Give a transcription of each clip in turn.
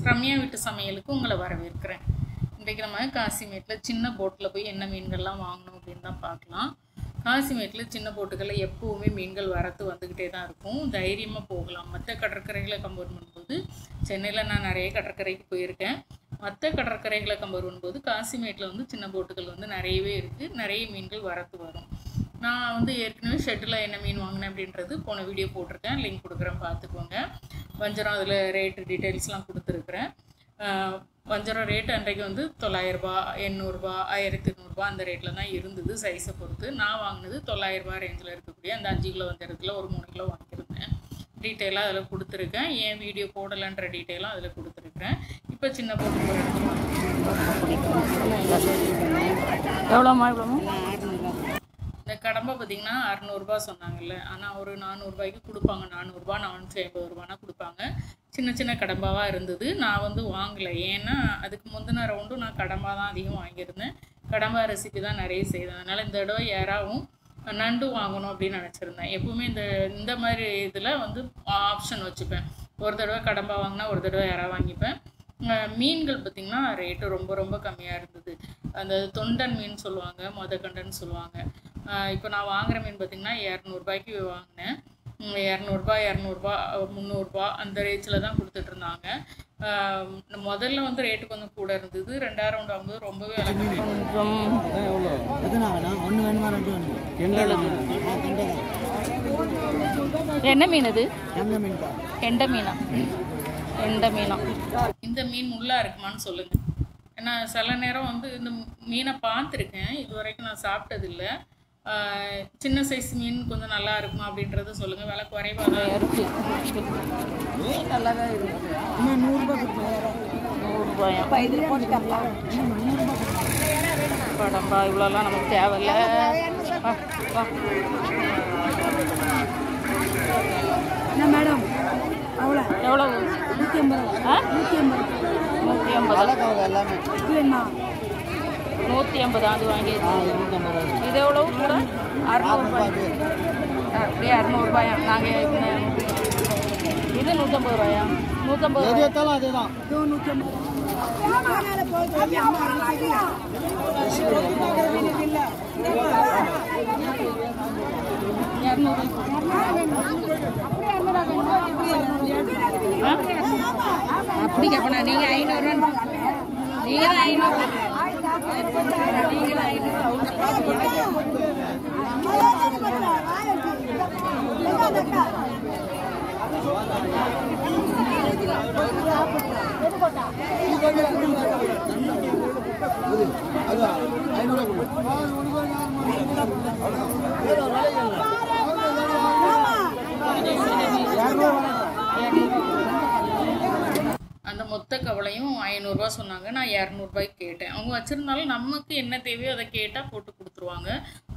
ரம்யா வீட்டு சமையலுக்கு உங்களை வரவேற்கிறேன். இன்றைக்கு நம்ம காசிமேட்டில் சின்ன போட்டில் போய் என்ன மீன்கள்லாம் வாங்கணும் அப்படின்னு தான் பார்க்கலாம். காசிமேட்டில் சின்ன போட்டுகளில் எப்போவுமே மீன்கள் வரத்து வந்துக்கிட்டே தான் இருக்கும். தைரியமாக போகலாம். மற்ற கடற்கரைகளை கம்பேர் பண்ணும்போது சென்னையில் நான் நிறைய கடற்கரைக்கு போயிருக்கேன். மற்ற கடற்கரைகளை கம்பேர் பண்ணும்போது காசிமேட்டில் வந்து சின்ன போட்டுகள் வந்து நிறையவே இருக்குது. நிறைய மீன்கள் வரத்து வரும். நான் வந்து ஏற்கனவே ஷெட்டில் என்ன மீன் வாங்கினேன் அப்படின்றது போன வீடியோ போட்டிருக்கேன், லிங்க் கொடுக்குறேன், பார்த்துக்கோங்க. வஞ்சரம் அதில் ரேட்டு டீட்டெயில்ஸ்லாம் கொடுத்துருக்குறேன். வஞ்சரம் ரேட்டு அன்றைக்கு வந்து 900 ரூபா, 800 ரூபா, 1200 ரூபா அந்த ரேட்டில் தான் இருந்தது சைஸை பொறுத்து. நான் வாங்கினது 900 ரூபா ரேஞ்சில் இருக்கக்கூடிய அந்த 5 கிலோ வஞ்சரத்தில் ஒரு 3 கிலோ வாங்கியிருந்தேன். டீட்டெயிலாக அதில் கொடுத்துருக்கேன். ஏன் வீடியோ போடலைன்ற டீட்டெயிலும் அதில் கொடுத்துருக்குறேன். இப்போ சின்ன போட்டு போய் எவ்வளோமா இந்த கடம்பை பார்த்திங்கன்னா 600 ரூபா சொன்னாங்கல்ல, ஆனால் ஒரு 400 ரூபாய்க்கு கொடுப்பாங்க. 400 ரூபா 450 ரூபானா கொடுப்பாங்க. சின்ன சின்ன கடம்பாவாக இருந்தது. நான் வந்து வாங்கலை. ஏன்னா அதுக்கு முந்தின ரவுண்டும் நான் கடம்பா தான் அதிகம் வாங்கியிருந்தேன். கடம்பா ரெசிபி தான் நிறைய செய்தேன். அதனால் இந்த தடவை யாராவும் நண்டு வாங்கணும் அப்படின்னு நினச்சிருந்தேன். எப்பவுமே இந்த மாதிரி இதில் வந்து ஆப்ஷன் வச்சுப்பேன். ஒரு தடவை கடம்பா வாங்கினா ஒரு தடவை யாராவது வாங்கிப்பேன். மீன்கள் பார்த்திங்கன்னா ரேட்டு ரொம்ப ரொம்ப கம்மியாக இருந்தது. அந்த தொண்டன் மீன் சொல்லுவாங்க, மொதக்கண்டன் சொல்லுவாங்க. இப்போ நான் வாங்குகிற மீன் பார்த்திங்கன்னா 200 ரூபாய்க்கு வாங்கினேன். 200 ரூபா, 200 ரூபா, 300 ரூபா அந்த ரேஞ்சில் தான் கொடுத்துட்ருந்தாங்க. முதல்ல வந்து ரேட்டு கொஞ்சம் கூட இருந்தது. 2,000 ரவுண்ட் ஆகும்போது ரொம்பவே என்ன மீன் அது? கெண்டை மீனா? கெண்டை மீனா? இந்த மீன் முள்ளா இருக்குமான்னு சொல்லுங்கள். ஏன்னா சில நேரம் வந்து இந்த மீனை பார்த்துருக்கேன், இது வரைக்கும் நான் சாப்பிட்டதில்லை. சின்ன சைஸ் மீன் கொஞ்சம் நல்லா இருக்குமா அப்படின்றத சொல்லுங்கள். விலை குறைவாக தான் இருக்குது. நல்லா தான் இருக்குது. 100 ரூபாயா? கடம்பா இவ்வளோலாம் நமக்கு தேவையில்லை. மேடம் எவ்வளோ? 150. 150 அது வாங்கி. இது எவ்வளோ கூட? 600 ரூபாய். அப்படியே 600 ரூபாயா? நாங்கள் இது 150 ரூபாயா? 150 அதே தான். 200 அப்படி கேட்பா. நீங்கள் 500 நீங்கள் 500 அந்த மொத்த கவலையும் 500 ரூபா சொன்னாங்க. நான் 200 ரூபாய்க்கு கேட்டேன். அவங்க வச்சுருந்தாலும் நமக்கு என்ன தேவையோ அதை கேட்டால் போட்டு கொடுத்துருவாங்க.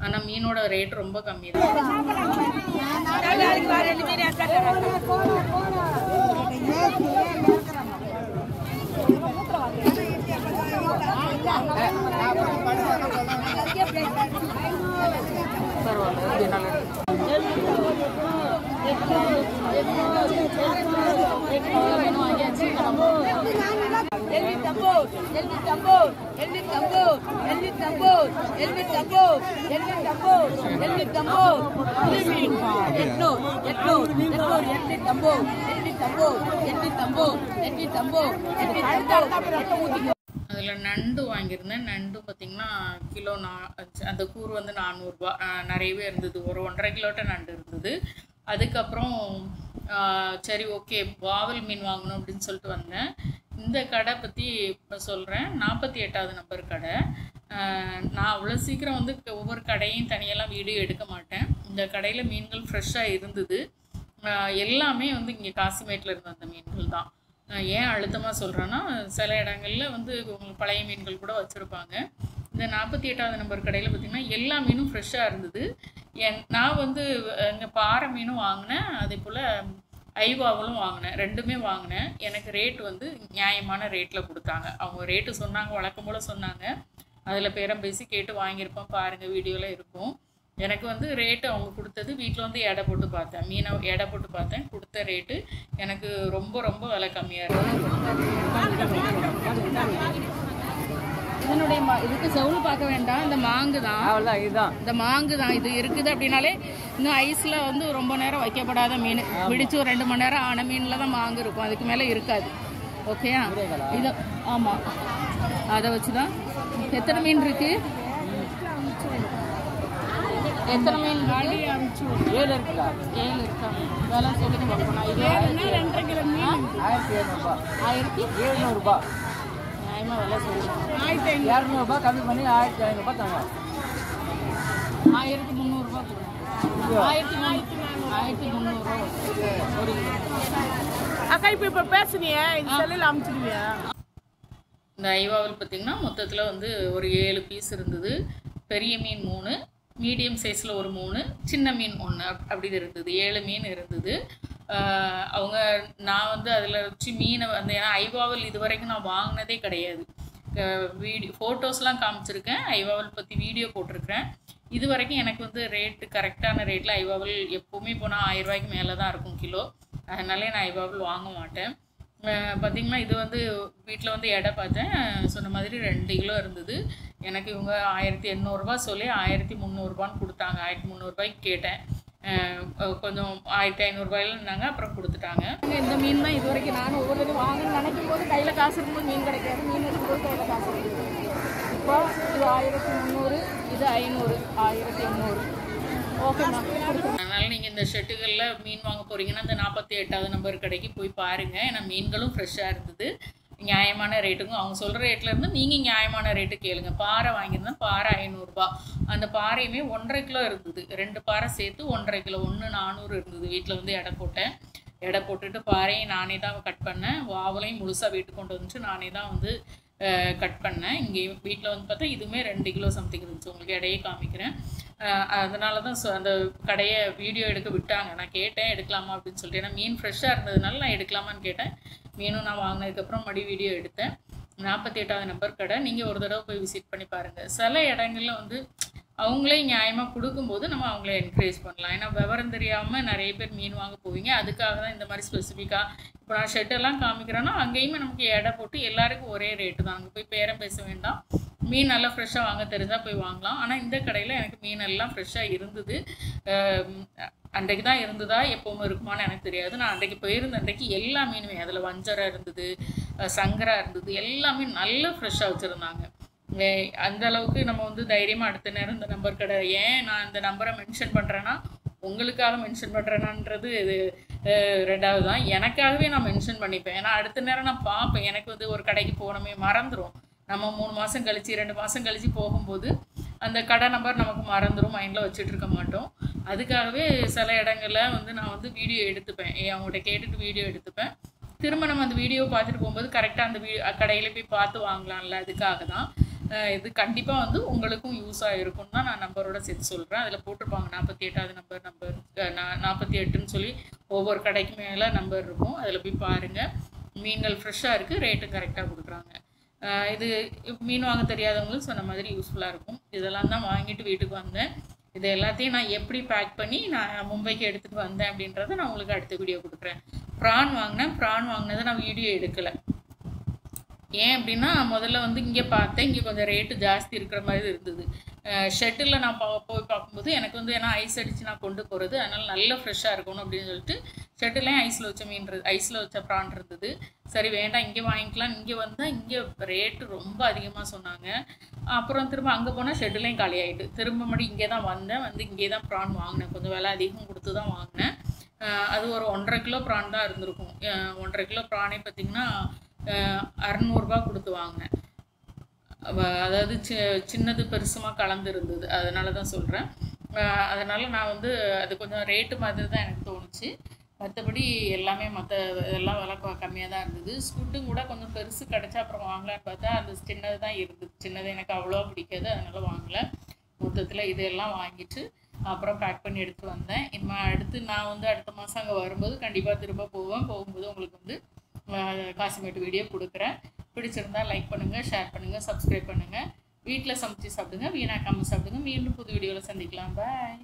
ஆனால் மீனோட ரேட் ரொம்ப கம்மி தான். பரவாயில்ல, அதில் நண்டு வாங்கியிருந்தேன். நண்டு பார்த்திங்கன்னா கிலோ அந்த கூறு வந்து 400 ரூபா. நிறையவே இருந்தது. ஒரு 1.5 கிலோட்ட நண்டு இருந்தது. அதுக்கப்புறம் சரி ஓகே வாவல் மீன் வாங்கணும் அப்படின்னு சொல்லிட்டு வந்தேன். இந்த கடை பற்றி இப்போ சொல்கிறேன். 48வது நம்பர் கடை. நான் அவ்வளோ சீக்கிரம் வந்து ஒவ்வொரு கடையும் தனியெல்லாம் வீடியோ எடுக்க மாட்டேன். இந்த கடையில் மீன்கள் ஃப்ரெஷ்ஷாக இருந்தது. எல்லாமே வந்து இங்கே காசிமேட்டில் இருந்த அந்த மீன்கள் தான். ஏன் அழுத்தமாக சொல்கிறேன்னா சில இடங்களில் வந்து உங்களுக்கு பழைய மீன்கள் கூட வச்சுருப்பாங்க. இந்த 48வது நம்பர் கடையில் பார்த்திங்கன்னா எல்லா மீனும் ஃப்ரெஷ்ஷாக இருந்தது. நான் வந்து இங்கே பாறை மீனும் வாங்கினேன், அதே போல் ஐவாவலும் வாங்கினேன். ரெண்டுமே வாங்கினேன். எனக்கு ரேட் வந்து நியாயமான ரேட்டில் கொடுத்தாங்க. அவங்க ரேட்டு சொன்னாங்க, வழக்கம் போல் சொன்னாங்க. அதில் பேரம் பேசி கேட்டு வாங்கியிருப்போம். பாருங்கள் வீடியோவில் இருக்கும். எனக்கு வந்து ரேட்டு அவங்க கொடுத்தது வீட்டில் வந்து எடை போட்டு பார்த்தேன், மீனை எடை போட்டு பார்த்தேன். கொடுத்த ரேட்டு எனக்கு ரொம்ப ரொம்ப விலை கம்மியாக இருந்தது. இதனுடைய இதுக்கு செவுள் பார்க்க வேண்டாம், இந்த மாங்கு தான். இந்த மாங்கு தான் இது இருக்குது அப்படின்னாலே இன்னும் ஐஸில் வந்து ரொம்ப நேரம் வைக்கப்படாத மீன், பிடிச்சி ஒரு 2 மணி நேரம் ஆன மீனில் தான் மாங்கு இருக்கும், அதுக்கு மேலே இருக்காது. ஓகேயா? இது ஆமாம், அதை வச்சு தான். எத்தனை மீன் இருக்கு? எத்தனை மீன்? 7 இருக்கா? 7 இருக்கா? விலை சொல்லுங்க பார்ப்போம். இது 2.5 கிலோ மீன் 1700 ரூபாய். நியாயமாக விலை சொல்லுங்க. 200 ரூபாய் கம்மி பண்ணி 1500 ரூபாய் தாங்க. 1300 ரூபாய் கொடுங்க. 1300 ரூபா ஒரு அக்கா. இப்போ பேசுனியா, இந்த செல்லில் அமுச்சிடுவியா? இந்த ஐவாவல் பார்த்திங்கன்னா மொத்தத்தில் வந்து ஒரு 7 பீஸ் இருந்தது. பெரிய மீன் 3, மீடியம் சைஸில் ஒரு 3, சின்ன மீன் 1 அப்படி இருந்தது. 7 மீன் இருந்தது. அவங்க நான் வந்து அதில் வச்சு மீனை வந்து, ஏன்னா ஐவாவல் இது வரைக்கும் நான் வாங்கினதே கிடையாது. வீடியோ ஃபோட்டோஸ்லாம் காமிச்சிருக்கேன், ஐவாவல் பற்றி வீடியோ போட்டிருக்கிறேன். இது வரைக்கும் எனக்கு வந்து ரேட்டு கரெக்டான ரேட்டில் ஐவாவல் எப்போவுமே போனால் 1000 ரூபாய்க்கு மேலே தான் இருக்கும் கிலோ. அதனாலே நான் ஐவாவல் வாங்க மாட்டேன். பார்த்திங்கன்னா இது வந்து வீட்டில் வந்து எடை பார்த்தேன், சொன்ன மாதிரி 2 கிலோ இருந்தது. எனக்கு இவங்க 1800 ரூபா சொல்லி 1300 ரூபான்னு கொடுத்தாங்க. 1300 ரூபாய்க்கு கேட்டேன், கொஞ்சம் 1500 ரூபாயில இருந்தாங்க, அப்புறம் கொடுத்துட்டாங்க. இந்த மீன் தான் இது வரைக்கும் நானும் ஒவ்வொரு தடவை வாங்கணும்னு நினைக்கும் போது கையில் காசு இருக்கும்போது மீன் கிடைக்காது, மீன் இருக்கும்போது கையில் காசு இருக்குது. இப்போ இது 1300, இது 500, 1800. ஓகேம்மா. அதனால் நீங்கள் இந்த ஷெட்டுகளில் மீன் வாங்க போகிறீங்கன்னா இந்த 48வது நம்பர் கடைக்கு போய் பாருங்கள். ஏன்னா மீன்களும் ஃப்ரெஷ்ஷாக இருந்தது, நியாயமான ரேட்டுக்கும். அவங்க சொல்கிற ரேட்டில் இருந்து நீங்கள் நியாயமான ரேட்டு கேளுங்க. பாறை வாங்கியிருந்தேன், பாறை 500 ரூபா. அந்த பாறையுமே 1.5 கிலோ இருந்தது. 2 பாறை சேர்த்து 1.5 கிலோ, 1 400 இருந்தது. வீட்டில் வந்து எடை போட்டேன். எடை போட்டுட்டு பாறையும் நானே தான் கட் பண்ணேன். வாவலையும் முழுசாக வீட்டுக்கு கொண்டு வந்துச்சு நானே தான் வந்து கட் பண்ணேன். இங்கே வீட்டில் வந்து பார்த்தா இதுவுமே 2 கிலோ சம்திங் இருந்துச்சு. உங்களுக்கு எடையே காமிக்கிறேன். அதனால தான் அந்த கடையை வீடியோ எடுக்க விட்டாங்க. நான் கேட்டேன் எடுக்கலாமா அப்படின்னு சொல்லிட்டு, ஏன்னா மீன் ஃப்ரெஷ்ஷாக இருந்ததுனால நான் எடுக்கலாமான்னு கேட்டேன். மீனும் நான் வாங்கினதுக்கப்புறம் மறுபடியும் வீடியோ எடுத்தேன். 48வது நம்பர் கடை, நீங்கள் ஒரு தடவை போய் விசிட் பண்ணி பாருங்கள். சில இடங்களில் வந்து அவங்களே நியாயமாக கொடுக்கும்போது நம்ம அவங்கள என்கரேஜ் பண்ணலாம். ஏன்னா விவரம் தெரியாமல் நிறைய பேர் மீன் வாங்க போவீங்க. அதுக்காக தான் இந்த மாதிரி ஸ்பெசிஃபிக்காக இப்போ நான் ஷெட்டெல்லாம் காமிக்கிறேன்னா அங்கேயுமே நமக்கு எடை போட்டு எல்லாருக்கும் ஒரே ரேட்டு தான். அங்கே போய் பேரம் பேச வேண்டாம். மீன் நல்லா ஃப்ரெஷ்ஷாக வாங்க தெரிஞ்சால் போய் வாங்கலாம். ஆனால் இந்த கடையில் எனக்கு மீன் எல்லாம் ஃப்ரெஷ்ஷாக இருந்தது. அன்றைக்கு தான் இருந்ததா எப்போவும் இருக்குமான்னு எனக்கு தெரியாது. நான் அன்றைக்கு போயிருந்த அன்றைக்கு எல்லா மீனுமே, அதில் வஞ்சரை இருந்தது, சங்கரா இருந்தது, எல்லாமே நல்லா ஃப்ரெஷ்ஷாக வச்சுருந்தாங்க. அந்த அளவுக்கு நம்ம வந்து தைரியமாக அடுத்த நேரம் இந்த நம்பர் கடை, ஏன் நான் இந்த நம்பரை மென்ஷன் பண்ணுறேன்னா உங்களுக்காக மென்ஷன் பண்ணுறேனான்றது இது 2வது தான். எனக்காகவே நான் மென்ஷன் பண்ணிப்பேன். ஏன்னா அடுத்த நேரம் நான் பார்ப்பேன், எனக்கு வந்து ஒரு கடைக்கு போகணுமே மறந்துடும். நம்ம 3 மாதம் கழிச்சு 2 மாதம் கழித்து போகும்போது அந்த கடை நம்பர் நமக்கு மறந்துடும், மைண்டில் வச்சுட்டு இருக்க மாட்டோம். அதுக்காகவே சில இடங்களில் வந்து நான் வந்து வீடியோ எடுத்துப்பேன், அவங்கள்ட்ட கேட்டுட்டு வீடியோ எடுத்துப்பேன். திரும்ப நம்ம அந்த வீடியோ பார்த்துட்டு போகும்போது கரெக்டாக அந்த கடையில் போய் பார்த்து வாங்கலாம்ல, அதுக்காக தான். இது கண்டிப்பாக வந்து உங்களுக்கும் யூஸாக இருக்கும்னு தான் நான் நம்பரோட சேர்த்து சொல்கிறேன். அதில் போட்டிருப்பாங்க 48வது நம்பர் 48ன்னு சொல்லி ஒவ்வொரு கடைக்கு மேலே நம்பர் இருக்கும். அதில் போய் பாருங்கள். மீன்கள் ஃப்ரெஷ்ஷாக இருக்குது, ரேட்டும் கரெக்டாக கொடுக்குறாங்க. இது மீன் வாங்க தெரியாதவங்களுக்கு சொன்ன மாதிரி யூஸ்ஃபுல்லாக இருக்கும். இதெல்லாம் தான் வாங்கிட்டு வீட்டுக்கு வந்தேன். இது எல்லாத்தையும் நான் எப்படி பேக் பண்ணி நான் மும்பைக்கு எடுத்துகிட்டு வந்தேன் அப்படின்றத நான் உங்களுக்கு அடுத்த வீடியோ கொடுக்குறேன். ப்ரான் வாங்கினதை நான் வீடியோ எடுக்கலை. ஏன் அப்படின்னா முதல்ல வந்து இங்கே பார்த்தேன், இங்கே கொஞ்சம் ரேட்டு ஜாஸ்தி இருக்கிற மாதிரி இருந்தது. ஷெட்டில் நான் போய் பார்க்கும்போது எனக்கு வந்து ஏன்னா ஐஸ் அடித்து நான் கொண்டு போகிறது, அதனால் நல்ல ஃப்ரெஷ்ஷாக இருக்கணும் அப்படின்னு சொல்லிட்டு ஷெட்டிலையும் ஐஸில் வச்ச மீன் ஐஸில் வச்ச ப்ரான் இருந்தது. சரி வேண்டாம் இங்கே வாங்கிக்கலாம். இங்கே வந்தால் இங்கே ரேட்டு ரொம்ப அதிகமாக சொன்னாங்க. அப்புறம் திரும்ப அங்கே போனால் ஷெட்டிலையும் காலி ஆகிட்டு திரும்ப மறுபடியும் இங்கே தான் வந்து இங்கே தான் ப்ரான் வாங்கினேன். கொஞ்சம் விலை அதிகம் கொடுத்து தான் வாங்கினேன். அது ஒரு 1.5 கிலோ ப்ரான் தான் இருந்திருக்கும். 1.5 கிலோ ப்ரானே பார்த்திங்கன்னா 600 ரூபா கொடுத்து வாங்கினேன். அதாவது சின்னது பெருசுமாக கலந்து இருந்தது, அதனால தான் சொல்கிறேன். அதனால் நான் வந்து அது கொஞ்சம் ரேட்டு மாதிரி தான் எனக்கு தோணுச்சு. மற்றபடி எல்லாமே எல்லாம் விலை கம்மியாக தான் இருந்தது. ஸ்குட்டும் கூட கொஞ்சம் பெருசு கிடச்சா அப்புறம் வாங்கலான்னு பார்த்தா அந்த சின்னது தான் இருந்தது. சின்னது எனக்கு அவ்வளோ பிடிக்காது, அதனால் வாங்கலை. மொத்தத்தில் இதெல்லாம் வாங்கிட்டு அப்புறம் பேக் பண்ணி எடுத்து வந்தேன். அடுத்து நான் வந்து அடுத்த மாதம் அங்கே வரும்போது கண்டிப்பாக திரும்ப போகும்போது உங்களுக்கு வந்து காசிமேட்டு வீடியோ கொடுக்குறேன். பிடிச்சிருந்தால் லைக் பண்ணுங்கள், ஷேர் பண்ணுங்கள், சப்ஸ்கிரைப் பண்ணுங்கள். வீட்டில் சமைச்சு சாப்பிடுங்க, வீணாக்காமல் சாப்பிடுங்க. மீண்டும் புது வீடியோவில் சந்திக்கலாம். பாய்.